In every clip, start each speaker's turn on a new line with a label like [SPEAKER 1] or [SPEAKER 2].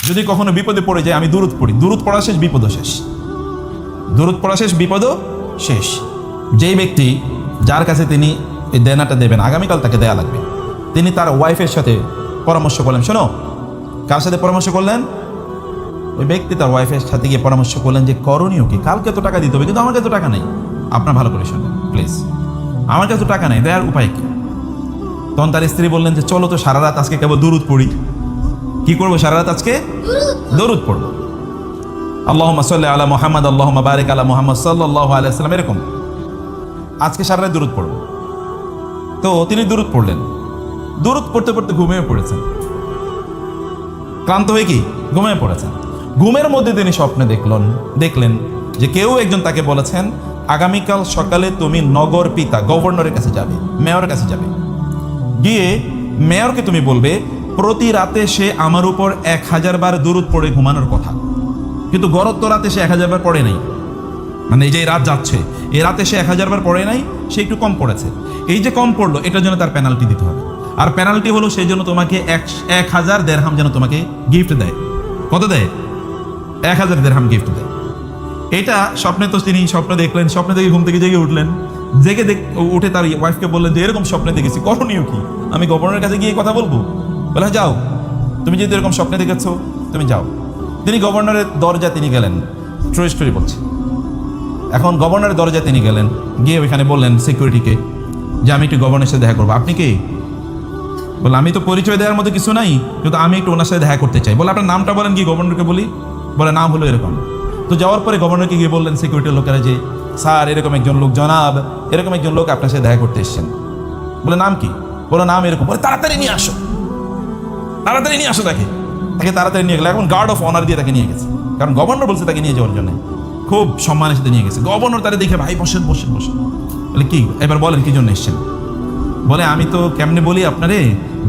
[SPEAKER 1] যদি কখনো বিপদে পড়ে যায় আমি দুরূদ পড়ি, দুরূদ পড়া শেষ বিপদও শেষ, দুরূদ পড়া শেষ বিপদও শেষ। যেই ব্যক্তি যার কাছে তিনি এই দেনাটা দেবেন, আগামীকাল তাকে দেয়া লাগবে, তিনি তার ওয়াইফের সাথে পরামর্শ করলেন। শোনো, কার সাথে পরামর্শ করলেন? ওই ব্যক্তি তার ওয়াইফের সাথে গিয়ে পরামর্শ করলেন যে করণীয় কি, কালকে তো টাকা দিতে হবে, কিন্তু আমার কাছে তো টাকা নেই। আপনার ভালো করে শুনবেন প্লিজ, আমার কাছে তো টাকা নেই, দেওয়ার উপায় কি? তখন তার স্ত্রী বললেন যে চলো তো সারা রাত আজকে কেবল দুরূদ পড়ি। কি করবো সারা রাত? আজকে দুরূদ পড়বো। আল্লাহুম্মা সাল্লি আলা মুহাম্মাদ, আল্লাহুম্মা বারিক আলা মুহাম্মাদ সাল্লাল্লাহু আলাইহি ওয়াসাল্লাম, এরকম আজকে সারা রাত দুরূদ পড়বো। তো তিনি দুরূদ পড়লেন, দুরূদ পড়তে পড়তে ঘুমিয়ে পড়েছেন, ক্লান্ত হয়ে কি ঘুমিয়ে পড়েছেন। ঘুমের মধ্যে তিনি স্বপ্নে দেখলেন যে কেউ একজন তাকে বলেছেন আগামীকাল সকালে তুমি নগর পিতা গভর্নরের কাছে যাবে, মেয়রের কাছে যাবে, গিয়ে মেয়রকে তুমি বলবে প্রতি রাতে সে আমার উপর 1000 বার দুরূদ পড়ে ঘুমানোর কথা, কিন্তু গত রাতে সে 1000 বার পড়ে নাই, মানে এই যে রাত যাচ্ছে এই রাতে সে 1000 বার পড়ে নাই, সে একটু কম পড়েছে। এই যে কম পড়লো এটার জন্য তার পেনাল্টি দিতে হবে, আর পেনাল্টি হলো সেই জন্য তোমাকে 1000 দিরহাম যেন তোমাকে গিফট দেয়। কত দেয়? 1000 দিরহাম গিফট দেয়। এটা স্বপ্নে তো তিনি স্বপ্ন দেখলেন, স্বপ্ন থেকে ঘুম থেকে জেগে উঠলেন, জেগে উঠে তার ওয়াইফকে বললেন যে এরকম স্বপ্নে দেখেছি, করণীয় কি? আমি গভর্নরের কাছে গিয়ে কথা বলবো? বলে যাও, তুমি যেহেতু এরকম স্বপ্নে দেখেছো তুমি যাও। তিনি গভর্নরের দরজা তিনি গেলেন, ট্রু স্টোরি বলছি। এখন গভর্নরের দরজা তিনি গেলেন, গিয়ে ওইখানে বললেন সিকিউরিটিকে যে আমি একটু গভর্নরের সাথে দেখা করবো। আপনি কে? বলে আমি তো পরিচয় দেওয়ার মতো কিছু নাই, কিন্তু আমি একটু ওনার সাথে দেখা করতে চাই। বলে আপনার নামটা বলেন কি গভর্নরকে বলি। বলে নাম হলো এরকম। তো যাওয়ার পরে গভর্নরকে গিয়ে বললেন সিকিউরিটির লোকেরা যে স্যার এরকম একজন লোক, জনাব এরকম একজন লোক আপনার সাথে দেখা করতে এসেছেন। বলে নাম কি? বলো নাম এরকম। বলে তাড়াতাড়ি নিয়ে আসো, তাড়াতাড়ি নিয়ে আসো তাকে। তাকে তাড়াতাড়ি নিয়ে গেলে, এখন গার্ড অফ অনার দিয়ে তাকে নিয়ে গেছে, কারণ গভর্নর বলছে তাকে নিয়ে যাওয়ার জন্য, খুব সম্মানের সাথে নিয়ে গেছে। গভর্নর তারা দেখে ভাই বসেন বসেন বসেন। বলে কি, এবার বলেন কি জন্য এসেছেন? বলে আমি তো কেমনে বলি আপনারে,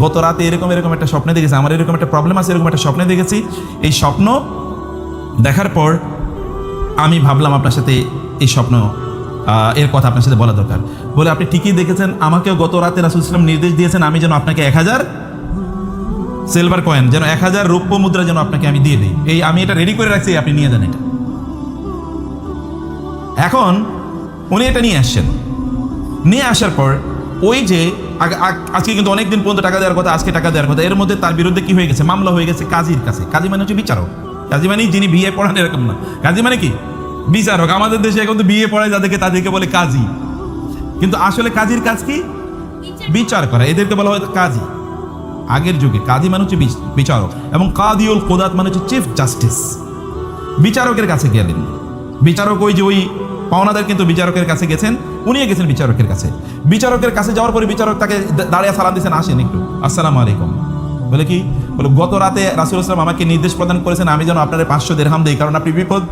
[SPEAKER 1] গত রাতে এরকম একটা স্বপ্নে দেখেছি, আমার এরকম একটা প্রবলেম আছে, এরকম একটা স্বপ্নে দেখেছি। এই স্বপ্ন দেখার পর আমি ভাবলাম আপনার সাথে এই স্বপ্ন এর কথা আপনার সাথে বলা দরকার। বলে আপনি ঠিকই দেখেছেন, আমাকেও গত রাতে রাসূল সাল্লাল্লাহু আলাইহি ওয়াসাল্লাম নির্দেশ দিয়েছেন আমি যেন আপনাকে 1000 সিলভার কয়েন, যেন 1000 রৌপ্য মুদ্রা যেন আপনাকে আমি দিয়ে দিই। এই আমি এটা রেডি করে রাখছি, আপনি নিয়ে যান এটা। এখন উনি এটা নিয়ে আসছেন, নিয়ে আসার পর ওই যে আজকে কিন্তু অনেকদিন পর্যন্ত টাকা দেওয়ার কথা, আজকে টাকা দেওয়ার কথা, এর মধ্যে তার বিরুদ্ধে কি হয়ে গেছে? মামলা হয়ে গেছে কাজীর কাছে। কাজী মানে হচ্ছে বিচারক, কাজী মানে যিনি বিয়ে পড়ান এরকম না, কাজী মানে কি বিচারক। আমাদের দেশে এখন তো বিয়ে পড়ায় তাদেরকে বলে কাজী, কিন্তু আসলে কাজীর কাজ কি? বিচার করা, এদেরকে বলা হয় কাজী। আগের যুগে কাজী মানে হচ্ছে বিচারক, এবং কাদিউল কুদাত মানে হচ্ছে চিফ জাস্টিস। বিচারকের কাছে গেলেন, বিচারক ওই যে ওই পাওনাদার কিন্তু বিচারকের কাছে গেছেন, উনিও গেছেন বিচারকের কাছে। বিচারকের কাছে যাওয়ার পরে বিচারক তাকে দাঁড়িয়ে সালাম দিয়েছেন, আসেন একটু, আসসালামু আলাইকুম। বলে কি? বলে গত রাতে রাসূল সাল্লাল্লাহু আলাইহি ওয়াসাল্লাম আমাকে নির্দেশ প্রদান করেছেন আমি যেন আপনার 500 দিরহাম দিই, কারণ আপনি বিপদ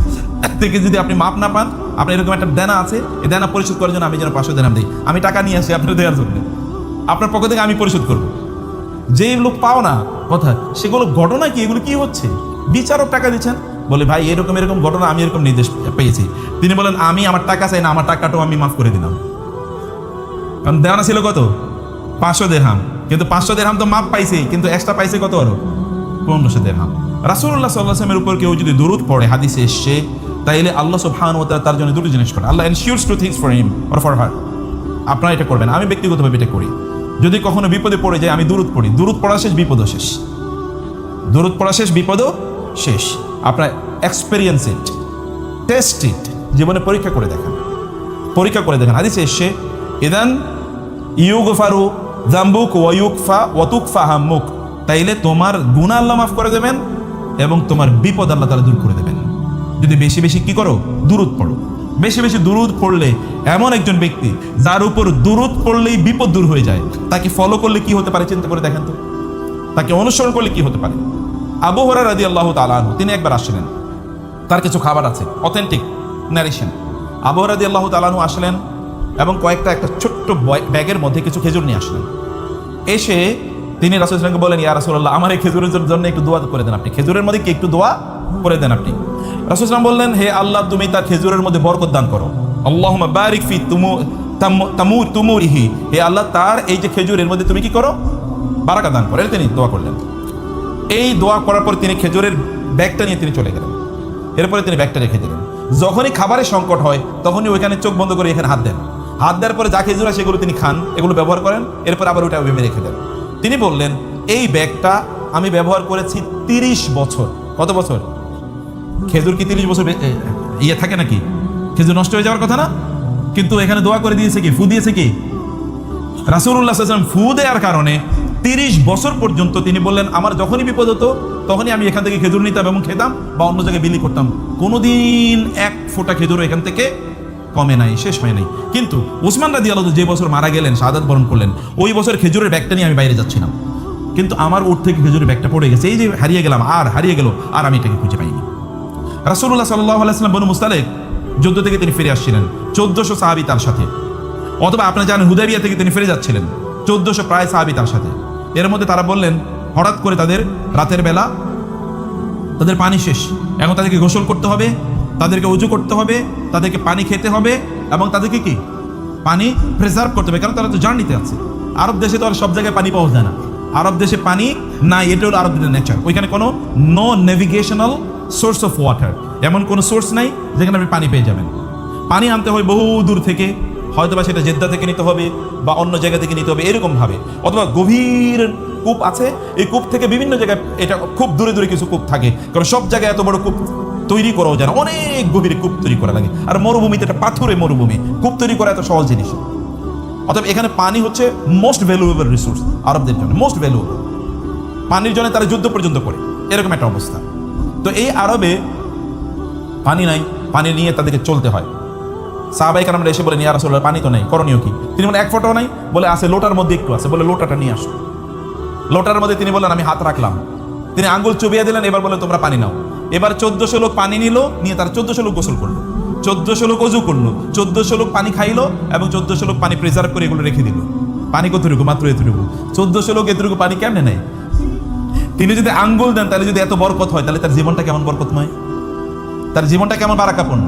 [SPEAKER 1] থেকে যদি আপনি মাপ না পান, আপনার এরকম একটা দেনা আছে, এই দেনা পরিশোধ করার জন্য আমি যেন 500 দিরহাম দিই। আমি টাকা নিয়ে আসি আপনার দেওয়ার জন্য, আপনার পক্ষ থেকে আমি পরিশোধ করবো। যেই লোক পাও না কথা, সেগুলো ঘটনা কি, এগুলো কি হচ্ছে? বিচারক টাকা দিচ্ছেন। বলে ভাই এরকম ঘটনা, আমি এরকম নির্দেশ পেয়েছি। তিনি বলেন আমি আমার টাকা চাই না, আমার টাকাটাও আমি মাফ করে দিলাম। কারণ দেওয়ানা ছিল কত? 500 দিরহাম, কিন্তু 500 দিরহাম তো মাপ পাইছে, কিন্তু এক্সট্রা পাইছে কত? আরো 1500 দিরহাম। রাসূলুল্লাহ সাল্লাল্লাহু আলাইহি ওয়াসাল্লামের উপর কেউ যদি দরুদ পড়ে, হাদিসে এসেছে, তাইলে আল্লাহ সুবহানাহু ওয়া তাআলা তার জন্য দুটো জিনিস করে। Allah ensures two things for him or for her. আপনারা এটা করবেন, আমি ব্যক্তিগতভাবে এটা করি। যদি কখনো বিপদে পড়ে যায় আমি দুরূদ পড়ি, দুরূদ পড়া শেষ বিপদও শেষ, দুরূদ পড়া শেষ বিপদও শেষ। আপনার এক্সপেরিয়েন্স ইট, টেস্ট ইট, জীবনে পরীক্ষা করে দেখেন, পরীক্ষা করে দেখেন। হাদিসে এসেছে ইদান ইউগফারু যামবুক ওয়া ইউকফা ওয়া তুকফা হাম্মুক, তাইলে তোমার গুনাহ আল্লাহ মাফ করে দেবেন এবং তোমার বিপদ আল্লাহ তাআলা দূর করে দেবেন। যদি বেশি বেশি কি করো? দুরূদ পড়ো। বেশি বেশি দুরূদ পড়লে এমন একজন ব্যক্তি যার উপর দুরূদ পড়লেই বিপদ দূর হয়ে যায়, তাকে ফলো করলে কি হতে পারে চিন্তা করে দেখেন তো, তাকে অনুসরণ করলে কি হতে পারে। আবু হুরায়রা রাদিয়াল্লাহু তাআলা আনহু তিনি একবার আসলেন, তার কিছু খাবার আছে, অথেন্টিক ন্যারেশন। আবু হুরায়রা রাদিয়াল্লাহু তাআলা আনহু আসলেন এবং একটা ছোট্ট ব্যাগের মধ্যে কিছু খেজুর নিয়ে আসলেন। এসে তিনি রাসূল সাল্লাল্লাহু আলাইহি ওয়াসাল্লামকে বলেন, ইয়া রাসূলুল্লাহ আমার এই খেজুরের জন্য একটু দোয়া করে দেন, আপনি খেজুরের মধ্যে কি একটু দোয়া করে দেন আপনি। রাসূল সাল্লাল্লাহু আলাইহি ওয়াসাল্লাম বললেন, হে আল্লাহ তুমি তার খেজুরের মধ্যে বরকত দান করো, আল্লাহুম্মা বারিক ফি তুমুরিহি, হে আল্লাহ তার এই যে খেজুরের মধ্যে তুমি কি করো? বারাকা দান করো। তিনি দোয়া করলেন। এই দোয়া করার পর তিনি খেজুরের ব্যাগটা নিয়ে তিনি চলে গেলেন। এরপরে তিনি ব্যাগটা রেখে দিলেন। যখনই খাবারের সংকট হয় তখনই ওইখানে চোখ বন্ধ করে এখানে হাত দেন। হাত দেওয়ার পরে যা খেজুর হয় সেগুলো তিনি খান, এগুলো ব্যবহার করেন, এরপর আবার ওইটা ভেবে রেখে দেন। তিনি বললেন, এই ব্যাগটা আমি ব্যবহার করেছি 30 বছর। কত বছর? খেজুর কি 30 বছর ইয়ে থাকে নাকি? খেজুর নষ্ট হয়ে যাওয়ার কথা না? কিন্তু এখানে দোয়া করে দিয়েছে কি, ফু দিয়েছে কি রাসূলুল্লাহ সাল্লাল্লাহু আলাইহি ওয়াসাল্লাম। ফু দেওয়ার কারণে 30 বছর পর্যন্ত তিনি বললেন, আমার যখনই বিপদ হতো তখনই আমি এখান থেকে খেজুর নিতাম এবং খেতাম বা অন্য জায়গায় বিলি করতাম। কোনোদিন এক ফোঁটা খেজুর এখান থেকে কমে নাই, শেষ হয় নাই। কিন্তু ওসমান রাদিয়াল্লাহু আনহু যে বছর মারা গেলেন, শাহাদাত বরণ করলেন, ওই বছর খেজুরের ব্যাগটা নিয়ে আমি বাইরে যাচ্ছিলাম, কিন্তু আমার ওর থেকে খেজুরের ব্যাগটা পড়ে গেছে। এই যে হারিয়ে গেলাম, আর হারিয়ে গেল, আর আমি এটাকে খুঁজে পাইনি। রাসূলুল্লাহ সাল্লাল্লাহু আলাইহি ওয়াসাল্লাম বনু মুস্তালিক যুদ্ধ থেকে তিনি ফিরে আসছিলেন, 1400 সাহাবী তার সাথে। অথবা আপনারা জানেন হুদাইবিয়া থেকে তিনি ফিরে যাচ্ছিলেন, 1400 প্রায় সাহাবী তার সাথে। এর মধ্যে তারা বললেন, হঠাৎ করে তাদের রাতের বেলা তাদের পানি শেষ, এখন তাদেরকে গোসল করতে হবে, তাদেরকে উজু করতে হবে, তাদেরকে পানি খেতে হবে এবং তাদেরকে কি পানি প্রিজার্ভ করতে হবে, কারণ তারা তো জার্নিতে আছে। আরব দেশে তো আর সব জায়গায় পানি পাওয়া যায় না, আরব দেশে পানি নাই, এটা হলো আরবদের নেচার। ওইখানে কোনো no navigational source of water, এমন কোনো সোর্স নাই যেখানে আপনি পানি পেয়ে যাবেন। পানি আনতে হয় বহু দূর থেকে, হয়তো বা সেটা জেদ্দা থেকে নিতে হবে বা অন্য জায়গা থেকে নিতে হবে এরকম ভাবে, অথবা গভীর কূপ আছে, এই কূপ থেকে বিভিন্ন জায়গায়, এটা খুব দূরে দূরে কিছু কূপ থাকে, কারণ সব জায়গায় এত বড় কূপ তৈরি করাও যায় না, অনেক গভীরে কূপ তৈরি করা লাগে। আর মরুভূমিতে, একটা পাথুরে মরুভূমি, কূপ তৈরি করা এত সহজ জিনিস। অতএব এখানে পানি হচ্ছে মোস্ট ভ্যালুয়েবল রিসোর্স আরবদের জন্য, মোস্ট ভ্যালুয়েবল। পানির জন্য তারা যুদ্ধ পর্যন্ত করে, এরকম একটা অবস্থা। তো এই আরবে পানি নাই, পানি নিয়ে তাদেরকে চলতে হয়। সাহাবায়ে কেরামরা এসে বলেন, ইয়া রাসূলুল্লাহ, পানি তো নাই, করণীয় কি? তিনি বলেন, এক ফোঁটাও নাই। বলে, আছে, লোটার মধ্যে একটু আছে। বলে, লোটাটা নিয়ে আসো। লোটার মধ্যে তিনি বললেন, আমি হাত রাখলাম। তিনি আঙ্গুল চুবিয়ে দিলেন, এবার বলে, তোমরা পানি নাও। এবার 1400 লোক পানি নিল, নিয়ে তারা 1400 লোক গোসল করলো, 1400 লোক অজু করলো, 1400 লোক পানি খাইলো এবং 1400 লোক পানি প্রিজার্ভ করে এগুলো রেখে দিল। পানি কতটুকু? মাত্র এতটুকু। 1400 লোক এতটুকু পানি কেমনে নেয়? তিনি যদি আঙ্গুল দেন, তাহলে যদি এত বরকত হয়, তাহলে তার জীবনটা কেমন বরকতময়, তার জীবনটা কেমন বারাকাপূর্ণ।